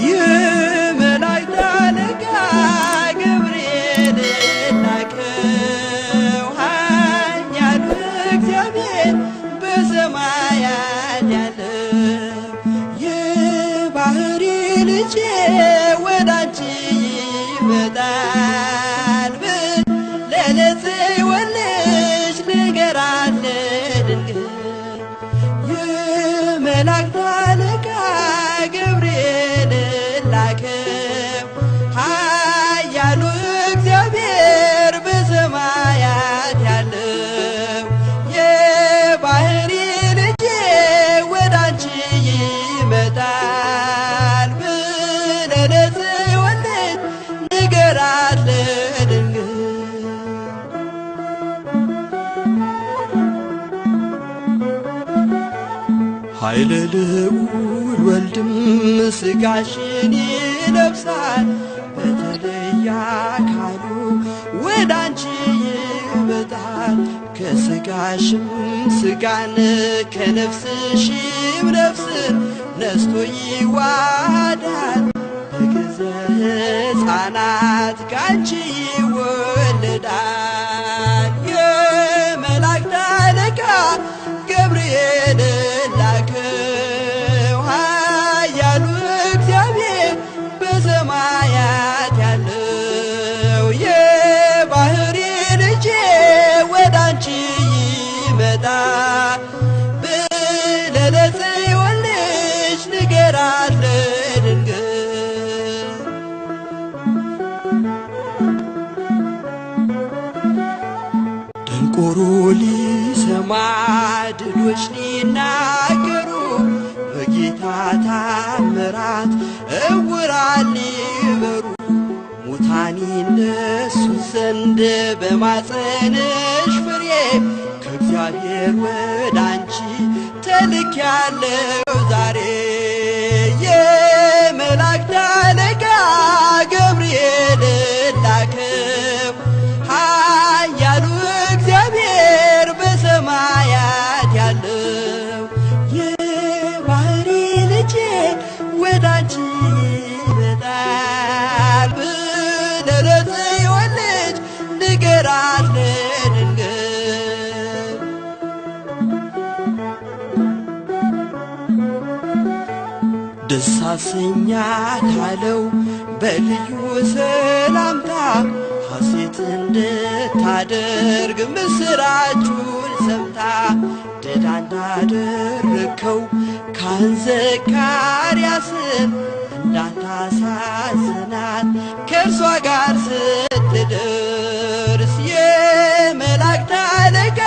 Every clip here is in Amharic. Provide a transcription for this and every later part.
የመላእክት አለቃ ገብርኤል ላከው ኃያሉ እግዚአብሔር በሰማያት ያለው የባህሪ ልጄ ወዳንቺ ይመጣል ብል ለጽዮን ልጅ ንገራት ለድንግል የመላእክት አለቃ ገብርኤል ላከው ኃያሉ እግዚአብሔር በሰማያት ያለው የባህሪ ልጄ ወዳንቺ ይመጣል ብለህ ለጽዮን ልጅ ንገራት ለድንግል ኃይለ ልዑል ወልድም ሥጋሽን ይለብሳል በተለየ አካሉ ወዳንቺ ይመጣል ከሥጋሽም ሥጋን ከነፍስሽም ነፍስን ነስቶ ይዋሃዳል በጊዜ ሕፃናት ካንቺ ይወለዳል የመላእክት አለቃ ገብርኤል ላከው ኃያሉ እግዚአብሔር በሰማያት ያለው የባህሪ ልጄ ወዳንቺ ይመጣል ብለህ ለጽዮን ልጅ ንገራት ለድንግል ደንቆሮ ሊሰማ ድዶች ሊናገሩ በጌታ ታምራት ዕውራን ሊበሩ ሙታን ይነሱ ዘንድ በማፀንሽ ፍሬ ከእግዚአብሔር ወዳንቺ ተልኬያለሁ ዛሬ የመላእክት አለቃ ገብርኤል ላከው ኃያሉ እግዚአብሔር በሰማያት ያለው የባህሪ ልጄ ወዳንቺ ይመጣል ብለህ ለጽዮን ልጅ ንገራት ለድንግል ደስ አሰኛታለሁ በልዩ ሰላምታ ሐሴት እንድታደርግ ምስራቹን ሰምታ ድዳ እንዳደረግከው ካህን ዘካርያስን እንዳታሳዝናት ከእርሷ ጋር ስትደርስ የመላእክት አለቃ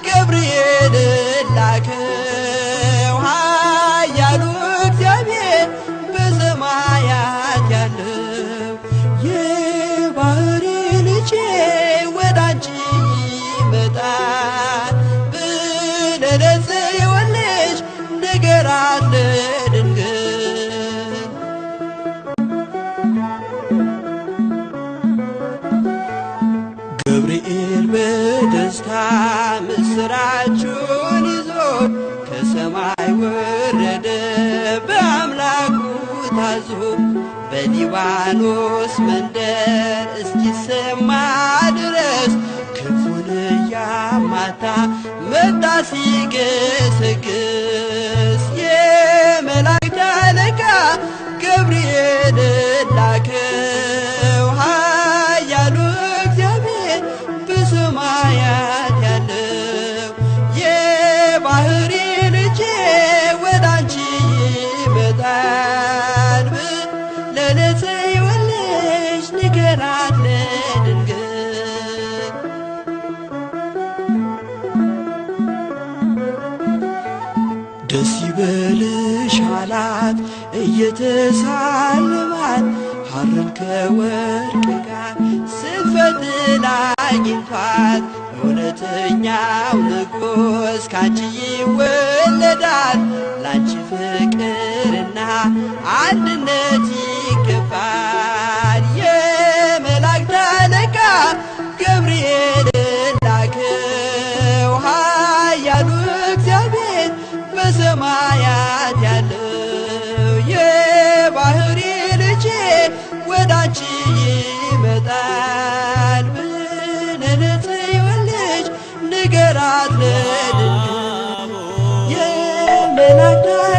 ገብርኤል ላከው ኃያሉ እግዚአብሔር በሰማያት ያለው የባህሪ ልጄ ወዳንቺ ይመጣል ብለህ ለጽዮን ልጅ ንገራት ለድንግል ገብርኤል በደስታ ምስራቹን ይዞ ከሰማይ ወረደ በአምላኩ ታዞ በሊባኖስ መንደር እስኪሰማ ድረስ ክንፉን እያማታ መጣ ሲገሰግስ የመላእክት አለቃ ገብርኤል ላከው ኃያሉ እግዚአብሔር በሰማያት ያለው የባህሪ ልጄ ወዳንቺ ይመጣል ብለህ ለጽዮን ልጅ ንገራት ለድንግል ደስ ይበልሽ አላት እየተሳለማት ሐርን ከወርቅ ጋር ስትፈትል አግኝቷት እውነተኛው ንጉሥ ካንቺ ይወለዳል ላንቺ ፍቅርና አንድነት ይገባል የመላእክት አለቃ ገብርኤል ላከው ኃያሉ እግዚአብሔር በሰማያት ያለው የባህሪ ነገራት ለድንግል የመላእክት